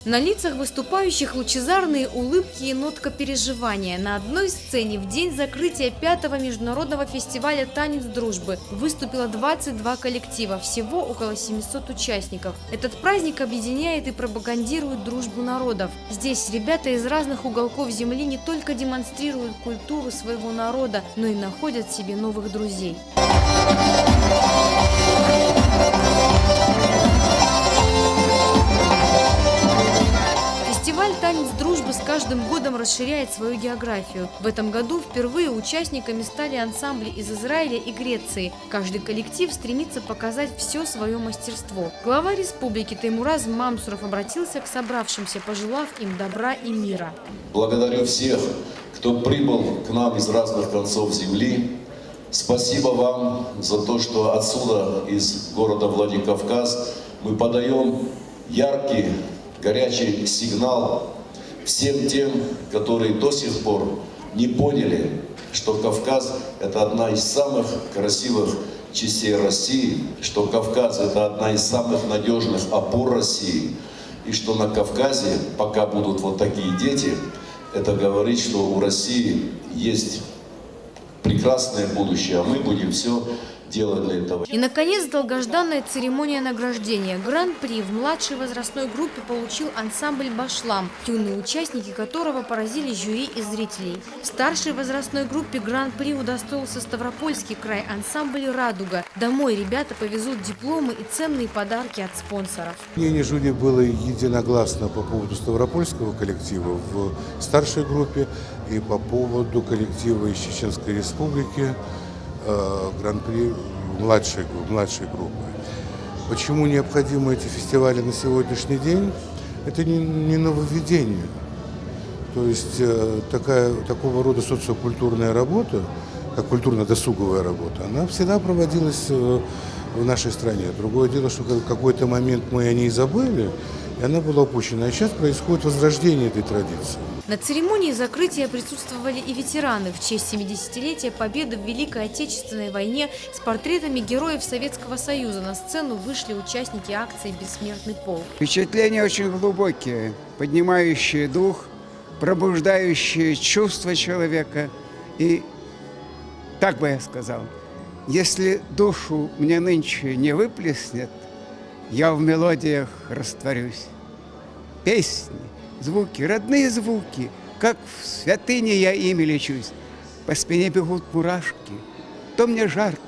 На лицах выступающих лучезарные улыбки и нотка переживания. На одной сцене в день закрытия 5-го международного фестиваля «Танец дружбы» выступило 22 коллектива, всего около 700 участников. Этот праздник объединяет и пропагандирует дружбу народов. Здесь ребята из разных уголков земли не только демонстрируют культуру своего народа, но и находят себе новых друзей. Фестиваль «Танец дружбы» с каждым годом расширяет свою географию. В этом году впервые участниками стали ансамбли из Израиля и Греции. Каждый коллектив стремится показать все свое мастерство. Глава республики Теймураз Мамсуров обратился к собравшимся, пожелав им добра и мира. Благодарю всех, кто прибыл к нам из разных концов земли. Спасибо вам за то, что отсюда, из города Владикавказ, мы подаем яркий, горячий сигнал всем тем, которые до сих пор не поняли, что Кавказ – это одна из самых красивых частей России, что Кавказ – это одна из самых надежных опор России, и что на Кавказе, пока будут вот такие дети, это говорит, что у России есть прекрасное будущее, а мы будем все делать для этого. И, наконец, долгожданная церемония награждения. Гран-при в младшей возрастной группе получил ансамбль «Башлам», юные участники которого поразили жюри и зрителей. В старшей возрастной группе гран-при удостоился Ставропольский край, ансамбль «Радуга». Домой ребята повезут дипломы и ценные подарки от спонсоров. Мнение жюри было единогласно по поводу Ставропольского коллектива в старшей группе и по поводу коллектива из Чеченской Республики, гран-при младшей группы. Почему необходимы эти фестивали на сегодняшний день? Это не нововведение. То есть такого рода социокультурная работа, как культурно-досуговая работа, она всегда проводилась в нашей стране. Другое дело, что в какой-то момент мы о ней забыли, и она была упущена. А сейчас происходит возрождение этой традиции. На церемонии закрытия присутствовали и ветераны. В честь 70-летия победы в Великой Отечественной войне с портретами героев Советского Союза на сцену вышли участники акции «Бессмертный полк». Впечатления очень глубокие, поднимающие дух, пробуждающие чувства человека. И так бы я сказал, если душу мне нынче не выплеснет, я в мелодиях растворюсь. Песни, звуки, родные звуки, как в святыне я ими лечусь. По спине бегут мурашки, то мне жарко,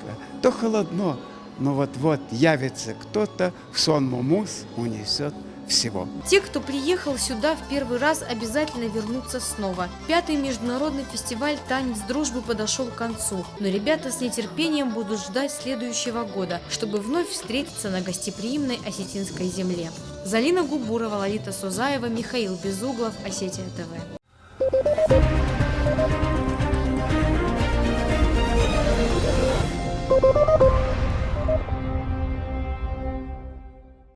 то холодно, но вот-вот явится кто-то, в сон мумус унесет всего. Те, кто приехал сюда в первый раз, обязательно вернутся снова. 5-й международный фестиваль «Танец дружбы» подошел к концу, но ребята с нетерпением будут ждать следующего года, чтобы вновь встретиться на гостеприимной осетинской земле. Залина Губурова, Лолита Сузаева, Михаил Безуглов, Осетия ТВ.